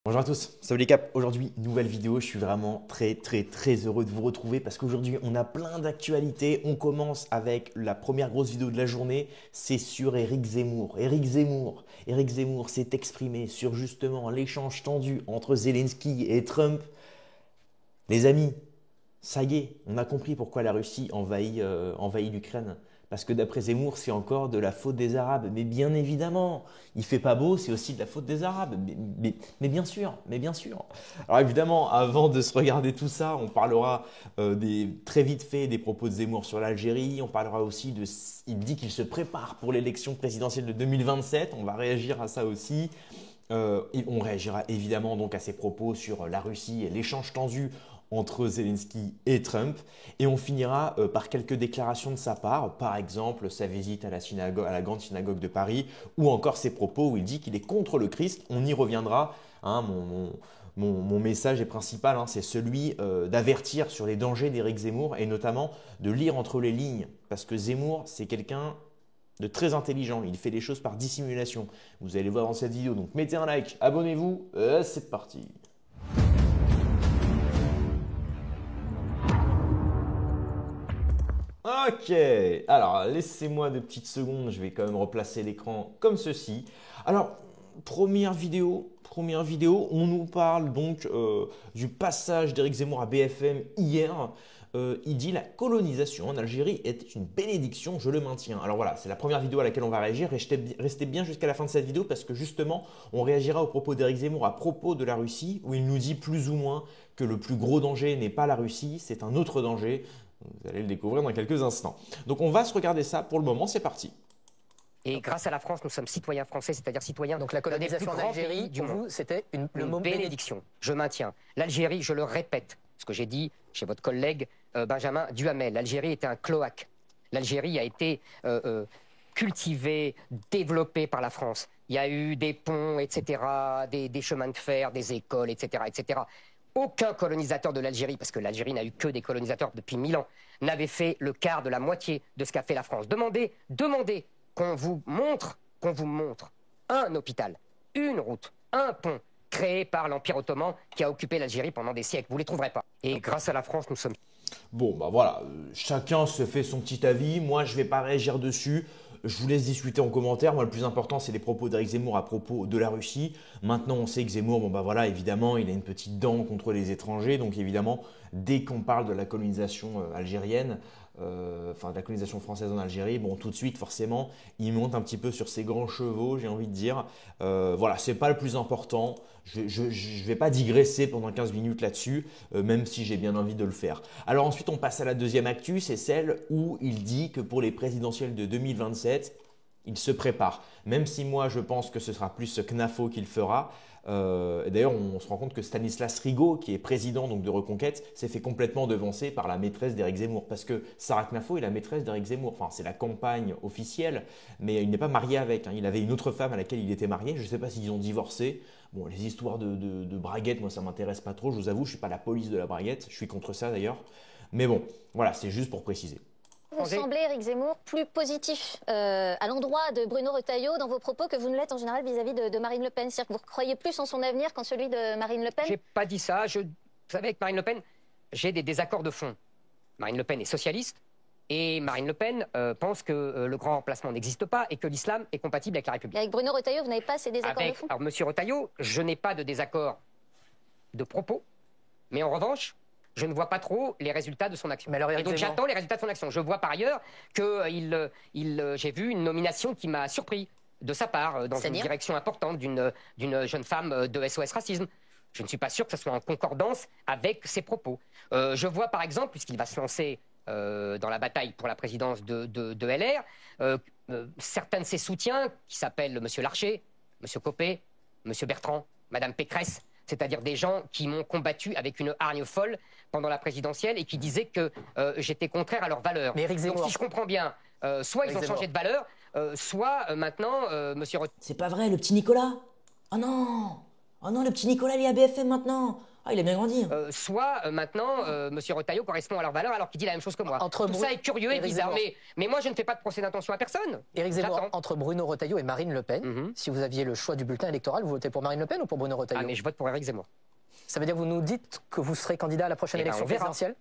Bonjour à tous, salut les caps. Aujourd'hui, nouvelle vidéo. Je suis vraiment très heureux de vous retrouver parce qu'aujourd'hui, on a plein d'actualités. On commence avec la première grosse vidéo de la journée. C'est sur Éric Zemmour. Éric Zemmour s'est exprimé sur justement l'échange tendu entre Zelensky et Trump. Les amis, ça y est, on a compris pourquoi la Russie envahit l'Ukraine. Parce que d'après Zemmour, c'est encore de la faute des Arabes. Mais bien évidemment, il fait pas beau, c'est aussi de la faute des Arabes. Mais bien sûr, mais bien sûr. Alors évidemment, avant de se regarder tout ça, on parlera très vite fait des propos de Zemmour sur l'Algérie. On parlera aussi de... Il dit qu'il se prépare pour l'élection présidentielle de 2027. On va réagir à ça aussi. On réagira évidemment donc à ses propos sur la Russie et l'échange tendu entre Zelensky et Trump. Et on finira par quelques déclarations de sa part, par exemple sa visite à la grande synagogue de Paris, ou encore ses propos où il dit qu'il est contre le Christ. On y reviendra. Hein, mon message est principal, hein, c'est celui d'avertir sur les dangers d'Éric Zemmour et notamment de lire entre les lignes. Parce que Zemmour, c'est quelqu'un de très intelligent, il fait les choses par dissimulation. Vous allez le voir dans cette vidéo, donc mettez un like, abonnez-vous, c'est parti. Ok, alors laissez-moi de petites secondes, je vais quand même replacer l'écran comme ceci. Alors, première vidéo, on nous parle donc du passage d'Éric Zemmour à BFM hier. Il dit la colonisation en Algérie était une bénédiction, je le maintiens. Alors voilà, c'est la première vidéo à laquelle on va réagir. Restez bien jusqu'à la fin de cette vidéo parce que justement, on réagira aux propos d'Éric Zemmour à propos de la Russie où il nous dit plus ou moins que le plus gros danger n'est pas la Russie, c'est un autre danger. Vous allez le découvrir dans quelques instants. Donc on va se regarder ça pour le moment, c'est parti. Et grâce à la France, nous sommes citoyens français, c'est-à-dire citoyens. Donc la colonisation en Algérie, pour vous, c'était le mot bénédiction. Je maintiens. L'Algérie, je le répète, ce que j'ai dit chez votre collègue Benjamin Duhamel, l'Algérie était un cloaque. L'Algérie a été cultivée, développée par la France. Il y a eu des ponts, etc., des chemins de fer, des écoles, etc., etc. Aucun colonisateur de l'Algérie, parce que l'Algérie n'a eu que des colonisateurs depuis 1000 ans, n'avait fait le quart de la moitié de ce qu'a fait la France. Demandez qu'on vous montre un hôpital, une route, un pont créé par l'Empire ottoman qui a occupé l'Algérie pendant des siècles. Vous ne les trouverez pas. Et grâce à la France, nous sommes... Bon, bah voilà, chacun se fait son petit avis. Moi, je ne vais pas réagir dessus. Je vous laisse discuter en commentaire. Moi, le plus important, c'est les propos d'Éric Zemmour à propos de la Russie. Maintenant, on sait que Zemmour, bon bah voilà, évidemment, il a une petite dent contre les étrangers. Donc évidemment, dès qu'on parle de la colonisation algérienne, enfin de la colonisation française en Algérie, bon tout de suite, forcément, il monte un petit peu sur ses grands chevaux, j'ai envie de dire. Voilà, c'est pas le plus important. Je ne vais pas digresser pendant 15 minutes là-dessus, même si j'ai bien envie de le faire. Alors ensuite, on passe à la deuxième actu, c'est celle où il dit que pour les présidentielles de 2027, il se prépare. Même si moi, je pense que ce sera plus ce CNAFO qu'il fera. D'ailleurs, on se rend compte que Stanislas Rigaud, qui est président donc, de Reconquête, s'est fait complètement devancer par la maîtresse d'Éric Zemmour. Parce que Sarah Knafo est la maîtresse d'Éric Zemmour. Enfin, c'est la campagne officielle, mais il n'est pas marié avec. Hein. Il avait une autre femme à laquelle il était marié. Je ne sais pas s'ils ont divorcé. Bon, les histoires de braguette, moi, ça ne m'intéresse pas trop. Je vous avoue, je ne suis pas la police de la braguette. Je suis contre ça d'ailleurs. Mais bon, voilà, c'est juste pour préciser. Vous semblez, Éric Zemmour, plus positif à l'endroit de Bruno Retailleau dans vos propos que vous ne l'êtes en général vis-à-vis de Marine Le Pen. C'est-à-dire que vous croyez plus en son avenir qu'en celui de Marine Le Pen? J'ai pas dit ça. Vous savez, avec Marine Le Pen, j'ai des désaccords de fond. Marine Le Pen est socialiste et Marine Le Pen pense que le grand remplacement n'existe pas et que l'islam est compatible avec la République. Et avec Bruno Retailleau, vous n'avez pas ces désaccords de fond? Alors, monsieur Retailleau, je n'ai pas de désaccord de propos, mais en revanche, je ne vois pas trop les résultats de son action. Mais alors, et donc j'attends les résultats de son action. Je vois par ailleurs que j'ai vu une nomination qui m'a surpris de sa part dans une direction importante d'une jeune femme de SOS Racisme. Je ne suis pas sûr que ce soit en concordance avec ses propos. Je vois par exemple, puisqu'il va se lancer dans la bataille pour la présidence de LR, certains de ses soutiens, qui s'appellent M. Larcher, M. Copé, M. Bertrand, Mme Pécresse, c'est-à-dire des gens qui m'ont combattu avec une hargne folle pendant la présidentielle et qui disaient que j'étais contraire à leurs valeurs. Mais Éric Zemmour... Donc si je comprends bien, soit ils ont changé de valeur, soit maintenant, monsieur... C'est pas vrai, le petit Nicolas? Oh non! Oh non, le petit Nicolas, il est à BFM maintenant! Ah, il a bien grandi. soit maintenant, M. Retailleau correspond à leurs valeurs alors qu'il dit la même chose que moi. Tout ça est curieux et bizarre. Mais moi, je ne fais pas de procès d'intention à personne. Éric Zemmour, entre Bruno Retailleau et Marine Le Pen, si vous aviez le choix du bulletin électoral, vous votez pour Marine Le Pen ou pour Bruno Retailleau? Ah, mais je vote pour Éric Zemmour. Ça veut dire que vous nous dites que vous serez candidat à la prochaine élection présidentielle?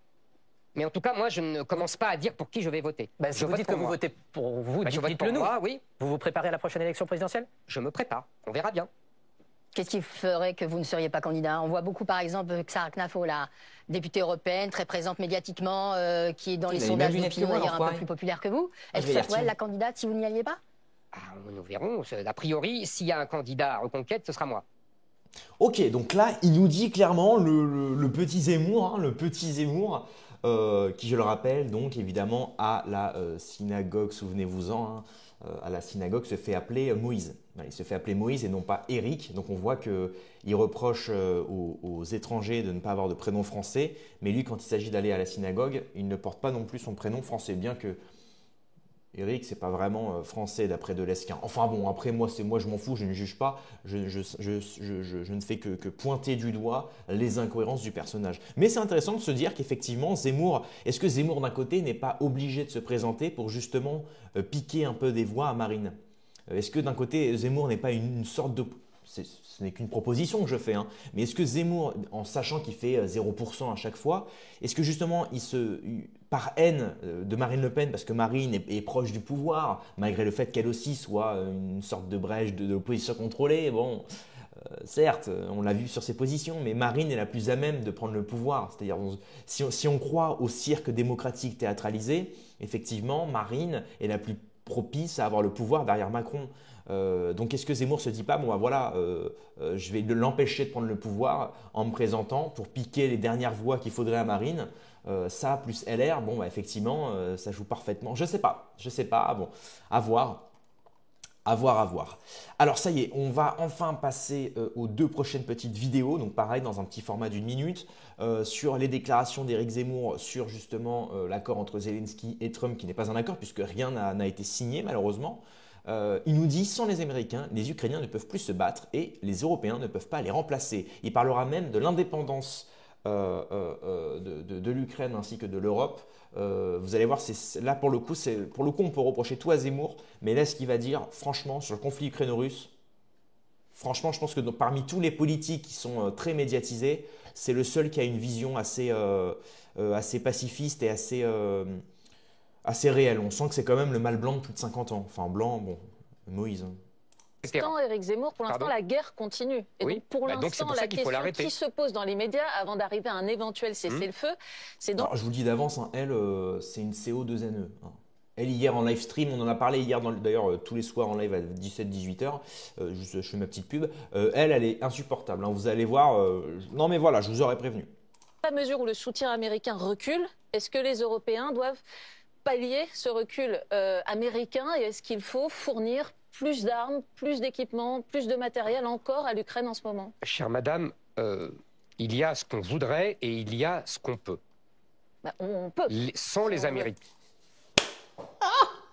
Mais en tout cas, moi, je ne commence pas à dire pour qui je vais voter. Si vous dites que vous votez pour vous, dites-le nous. Oui. Vous vous préparez à la prochaine élection présidentielle? Je me prépare. On verra bien. Qu'est-ce qui ferait que vous ne seriez pas candidat? On voit beaucoup, par exemple, Xara Knafo, la députée européenne, très présente médiatiquement, qui est dans les sondages d'opinion d'ailleurs un peu plus populaire que vous. Est-ce que ça pourrait être la candidate si vous n'y alliez pas? Nous verrons. A priori, s'il y a un candidat à Reconquête, ce sera moi. Ok, donc là, il nous dit clairement le petit Zemmour, qui, je le rappelle, donc évidemment, à la synagogue, souvenez-vous-en, à la synagogue se fait appeler Moïse. Il se fait appeler Moïse et non pas Éric. Donc on voit qu'il reproche aux étrangers de ne pas avoir de prénom français. Mais lui, quand il s'agit d'aller à la synagogue, il ne porte pas non plus son prénom français. Bien que Éric, c'est pas vraiment français d'après Delesquin. Enfin bon, après moi je m'en fous, je ne juge pas. Je ne fais que pointer du doigt les incohérences du personnage. Mais c'est intéressant de se dire qu'effectivement, Zemmour, est-ce que Zemmour d'un côté n'est pas obligé de se présenter pour justement piquer un peu des voix à Marine? Est-ce que d'un côté, Zemmour n'est pas une sorte de... Ce n'est qu'une proposition que je fais, hein. Mais est-ce que Zemmour, en sachant qu'il fait 0% à chaque fois, est-ce que justement, par haine de Marine Le Pen, parce que Marine est proche du pouvoir, malgré le fait qu'elle aussi soit une sorte de brèche de l'opposition contrôlée, bon, certes, on l'a vu sur ses positions, mais Marine est la plus à même de prendre le pouvoir. C'est-à-dire, si on croit au cirque démocratique théâtralisé, effectivement, Marine est la plus propice à avoir le pouvoir derrière Macron. Donc est-ce que Zemmour se dit pas, bon bah voilà, je vais l'empêcher de prendre le pouvoir en me présentant pour piquer les dernières voix qu'il faudrait à Marine, ça plus LR, bon bah effectivement ça joue parfaitement. Je sais pas, bon, à voir. À voir. Alors ça y est, on va enfin passer aux deux prochaines petites vidéos, donc pareil dans un petit format d'1 minute, sur les déclarations d'Éric Zemmour sur justement l'accord entre Zelensky et Trump qui n'est pas un accord puisque rien n'a été signé malheureusement. Il nous dit, sans les Américains, les Ukrainiens ne peuvent plus se battre et les Européens ne peuvent pas les remplacer. Il parlera même de l'indépendance de l'Ukraine ainsi que de l'Europe. Vous allez voir, là pour le coup, on peut reprocher tout à Zemmour, mais là ce qu'il va dire, franchement, sur le conflit ukraino-russe, franchement, je pense que parmi tous les politiques qui sont très médiatisés, c'est le seul qui a une vision assez pacifiste et assez réelle. On sent que c'est quand même le mâle blanc de plus de 50 ans. Enfin, blanc, bon, Moïse. Pour Éric Zemmour, pour l'instant, la guerre continue. Et donc, pour l'instant, la question qui se pose dans les médias, avant d'arriver à un éventuel cessez-le-feu, c'est donc... Je vous le dis d'avance, hein, elle, c'est une CO2NE. Hein. Elle, hier en live stream, on en a parlé hier, d'ailleurs, tous les soirs en live à 17-18 h, je fais ma petite pub. Elle est insupportable. Hein. Vous allez voir. Non, mais voilà, je vous aurais prévenu. À mesure où le soutien américain recule, est-ce que les Européens doivent pallier ce recul américain et est-ce qu'il faut fournir plus d'armes, plus d'équipements, plus de matériel encore à l'Ukraine en ce moment? Chère madame, il y a ce qu'on voudrait et il y a ce qu'on peut. On peut. Sans les Américains.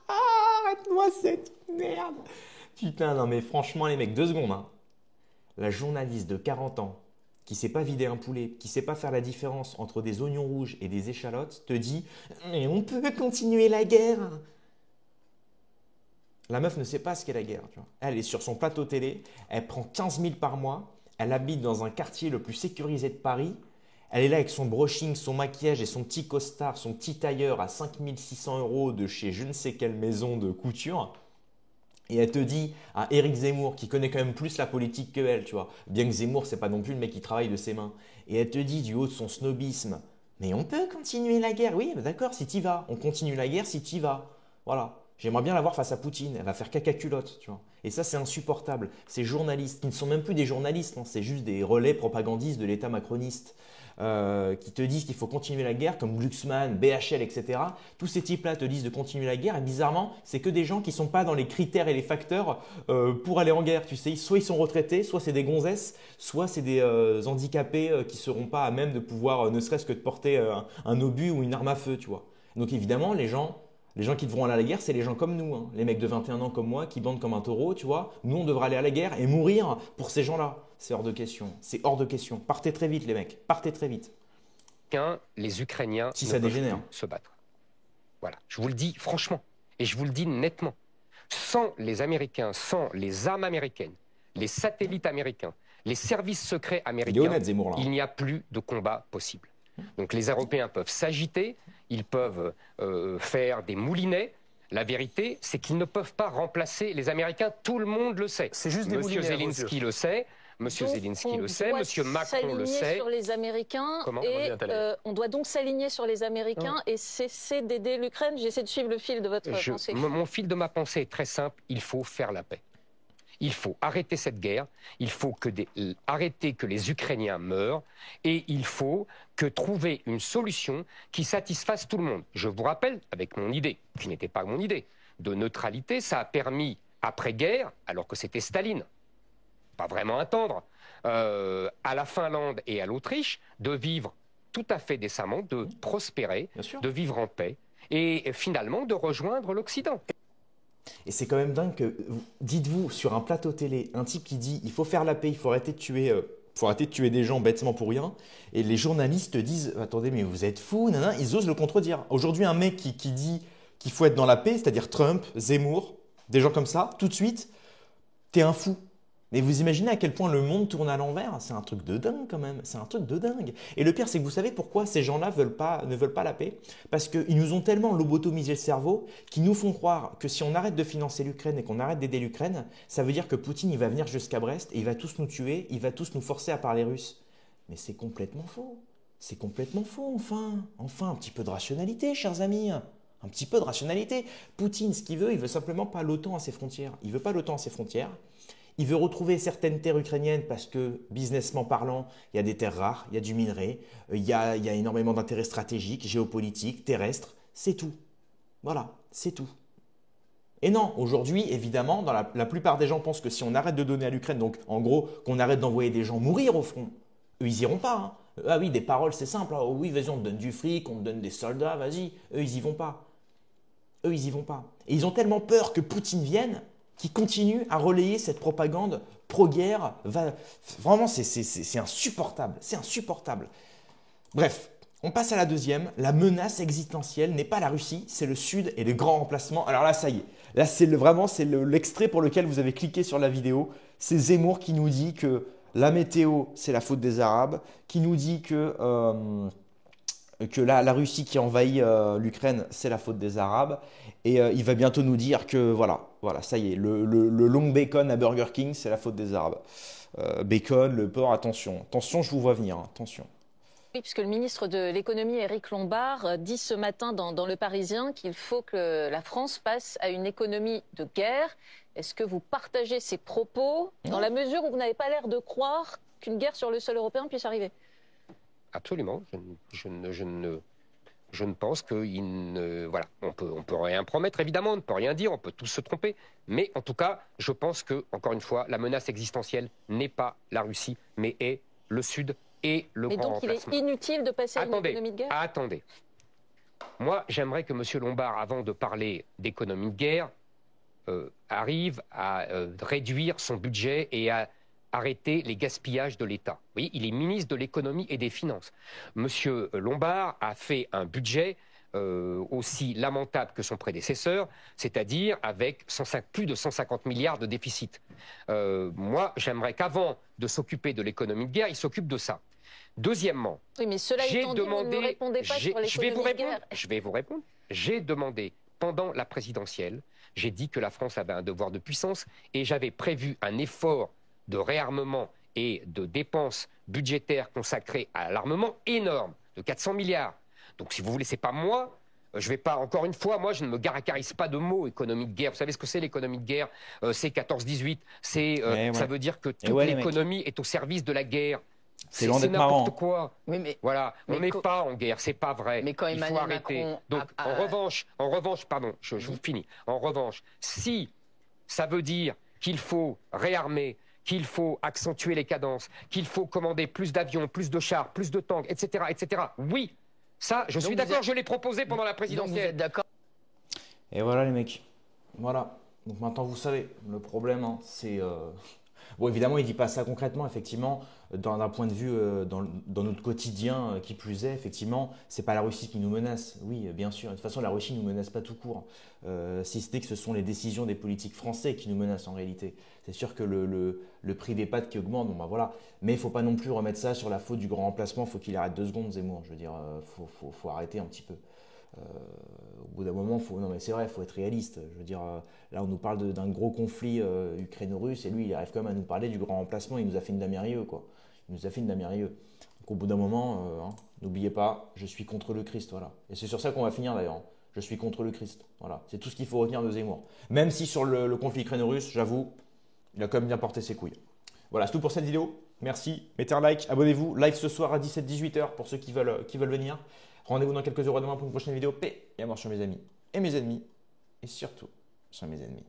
Arrête-moi cette merde. Putain, non mais franchement les mecs, 2 secondes. Hein. La journaliste de 40 ans qui ne sait pas vider un poulet, qui ne sait pas faire la différence entre des oignons rouges et des échalotes, te dit « Mais on peut continuer la guerre !» La meuf ne sait pas ce qu'est la guerre. Tu vois. Elle est sur son plateau télé, elle prend 15 000 par mois, elle habite dans un quartier le plus sécurisé de Paris, elle est là avec son brushing, son maquillage et son petit costard, son petit tailleur à 5 600 € de chez je ne sais quelle maison de couture. Et elle te dit à Éric Zemmour, qui connaît quand même plus la politique que elle, tu vois, bien que Zemmour, c'est pas non plus le mec qui travaille de ses mains. Et elle te dit du haut de son snobisme, mais on peut continuer la guerre. Oui, d'accord, si t'y vas. On continue la guerre si t'y vas. Voilà. J'aimerais bien la voir face à Poutine. Elle va faire caca culotte, tu vois. Et ça, c'est insupportable. Ces journalistes, qui ne sont même plus des journalistes, hein, c'est juste des relais propagandistes de l'État macroniste, qui te disent qu'il faut continuer la guerre, comme Glucksmann, BHL, etc. Tous ces types-là te disent de continuer la guerre, et bizarrement, c'est que des gens qui ne sont pas dans les critères et les facteurs pour aller en guerre. Tu sais, soit ils sont retraités, soit c'est des gonzesses, soit c'est des handicapés qui ne seront pas à même de pouvoir, ne serait-ce que de porter un obus ou une arme à feu, tu vois. Donc évidemment, les gens qui devront aller à la guerre, c'est les gens comme nous, hein. Les mecs de 21 ans comme moi qui bandent comme un taureau, tu vois. Nous, on devra aller à la guerre et mourir pour ces gens-là. c'est hors de question. C'est hors de question. Partez très vite, les mecs. Partez très vite. Les Ukrainiens si ne ça peuvent dégénère plus se battre. Voilà, je vous le dis franchement et je vous le dis nettement. Sans les Américains, sans les armes américaines, les satellites américains, les services secrets américains, honnête, Zemmour, là. Il n'y a plus de combat possible. Donc les Européens peuvent s'agiter, ils peuvent faire des moulinets. La vérité, c'est qu'ils ne peuvent pas remplacer les Américains. Tout le monde le sait. C'est juste des Monsieur Zelensky le sait. Monsieur Zelensky le sait, Monsieur Macron le sait. Sur les Américains. Comment on doit donc s'aligner sur les Américains et cesser d'aider l'Ukraine. J'essaie de suivre le fil de votre pensée. Mon fil de ma pensée est très simple. Il faut faire la paix. Il faut arrêter cette guerre. Il faut arrêter que les Ukrainiens meurent. Et il faut trouver une solution qui satisfasse tout le monde. Je vous rappelle, avec mon idée, qui n'était pas mon idée, de neutralité, ça a permis, après-guerre, alors que c'était Staline, pas vraiment un tendre, à la Finlande et à l'Autriche, de vivre tout à fait décemment, de prospérer, de vivre en paix, et finalement de rejoindre l'Occident. Et c'est quand même dingue que, dites-vous, sur un plateau télé, un type qui dit « il faut faire la paix, il faut arrêter de tuer des gens bêtement pour rien », et les journalistes disent « attendez, mais vous êtes fous, nanana », ils osent le contredire. Aujourd'hui, un mec qui dit qu'il faut être dans la paix, c'est-à-dire Trump, Zemmour, des gens comme ça, tout de suite, t'es un fou. Mais vous imaginez à quel point le monde tourne à l'envers? C'est un truc de dingue quand même, c'est un truc de dingue. Et le pire, c'est que vous savez pourquoi ces gens-là ne veulent pas la paix? Parce qu'ils nous ont tellement lobotomisé le cerveau qu'ils nous font croire que si on arrête de financer l'Ukraine et qu'on arrête d'aider l'Ukraine, ça veut dire que Poutine il va venir jusqu'à Brest et il va tous nous tuer, il va tous nous forcer à parler russe. Mais c'est complètement faux. C'est complètement faux, enfin, un petit peu de rationalité, chers amis. Un petit peu de rationalité. Poutine, ce qu'il veut, il veut simplement pas l'OTAN à ses frontières. Il veut pas l'OTAN à ses frontières. Il veut retrouver certaines terres ukrainiennes parce que, businessment parlant, il y a des terres rares, il y a du minerai, il y a énormément d'intérêts stratégiques, géopolitiques, terrestres. C'est tout. Voilà, c'est tout. Et non, aujourd'hui, évidemment, la plupart des gens pensent que si on arrête de donner à l'Ukraine, donc en gros, qu'on arrête d'envoyer des gens mourir au front, eux, ils iront pas. Hein. Ah oui, des paroles, c'est simple. Oh oui, vas-y, on te donne du fric, on te donne des soldats, vas-y. Eux, ils y vont pas. Eux, ils y vont pas. Et ils ont tellement peur que Poutine vienne qui continue à relayer cette propagande pro-guerre. Vraiment, c'est insupportable. C'est insupportable. Bref, on passe à la deuxième. La menace existentielle n'est pas la Russie, c'est le Sud et les grands remplacements. Alors là, ça y est. Là, c'est l'extrait pour lequel vous avez cliqué sur la vidéo. C'est Zemmour qui nous dit que la météo, c'est la faute des Arabes, qui nous dit que la Russie qui envahit l'Ukraine, c'est la faute des Arabes. Et il va bientôt nous dire que voilà, ça y est, le long bacon à Burger King, c'est la faute des Arabes. Bacon, le porc, attention, je vous vois venir, hein, attention. Oui, puisque le ministre de l'économie, Éric Lombard, dit ce matin dans Le Parisien qu'il faut que la France passe à une économie de guerre. Est-ce que vous partagez ces propos dans la mesure où vous n'avez pas l'air de croire qu'une guerre sur le sol européen puisse arriver? Absolument. Je ne pense que voilà, on peut rien promettre, évidemment, on ne peut rien dire, on peut tous se tromper. Mais en tout cas, je pense que, encore une fois, la menace existentielle n'est pas la Russie, mais est le Sud et le grand remplacement. Et donc il est inutile de passer à une économie de guerre? Attendez. Moi, j'aimerais que M. Lombard, avant de parler d'économie de guerre, arrive à réduire son budget et à arrêter les gaspillages de l'État. Vous voyez, il est ministre de l'économie et des finances. Monsieur Lombard a fait un budget aussi lamentable que son prédécesseur, c'est-à-dire avec plus de 150 milliards de déficit. Moi, j'aimerais qu'avant de s'occuper de l'économie de guerre, il s'occupe de ça. Deuxièmement, oui, mais cela étant dit, vous ne me répondez pas sur l'économie de guerre. Je vais vous répondre. J'ai demandé, pendant la présidentielle, j'ai dit que la France avait un devoir de puissance et j'avais prévu un effort de réarmement et de dépenses budgétaires consacrées à l'armement énorme, de 400 milliards. Donc si vous voulez, c'est pas moi, je vais pas, encore une fois, moi je ne me gargarise pas de mots économie de guerre. Vous savez ce que c'est l'économie de guerre? C'est 14-18, ça veut dire que toute l'économie est au service de la guerre. C'est loin d'être marrant. N'importe quoi. Oui, mais, voilà, on n'est pas en guerre, c'est pas vrai. Mais quand il faut arrêter. Macron Donc, en revanche, pardon, je vous finis. En revanche, si ça veut dire qu'il faut réarmer, qu'il faut accentuer les cadences, qu'il faut commander plus d'avions, plus de chars, plus de tanks, etc., etc., oui, ça, je suis d'accord, je l'ai proposé pendant la présidentielle. Donc vous êtes d'accord? Et voilà les mecs, voilà. Donc maintenant vous savez, le problème, hein, c'est Bon, évidemment, il ne dit pas ça concrètement, effectivement, d'un point de vue dans notre quotidien, qui plus est, effectivement, ce n'est pas la Russie qui nous menace. Oui, bien sûr. De toute façon, la Russie ne nous menace pas tout court. Si ce n'est que ce sont les décisions des politiques français qui nous menacent en réalité. C'est sûr que le prix des pâtes qui augmente, bon, bah voilà. Mais il ne faut pas non plus remettre ça sur la faute du grand remplacement. Il faut qu'il arrête 2 secondes, Zemmour. Je veux dire, faut arrêter un petit peu. Au bout d'un moment, non mais c'est vrai, il faut être réaliste. Je veux dire, là on nous parle d'un gros conflit ukraino-russe et lui il arrive quand même à nous parler du grand remplacement. Il nous a fait une damérieux quoi. Il nous a fait une damérieux. Donc au bout d'un moment, n'oubliez pas, je suis contre le Christ, voilà. Et c'est sur ça qu'on va finir d'ailleurs. Hein. Je suis contre le Christ, voilà. C'est tout ce qu'il faut retenir de Zemmour. Même si sur le conflit ukraino-russe, j'avoue, il a quand même bien porté ses couilles. Voilà, c'est tout pour cette vidéo. Merci, mettez un like, abonnez-vous. Live ce soir à 17-18h pour ceux qui veulent venir. Rendez-vous dans quelques heures demain pour une prochaine vidéo. Paix et à mort sur mes amis et mes ennemis. Et surtout sur mes ennemis.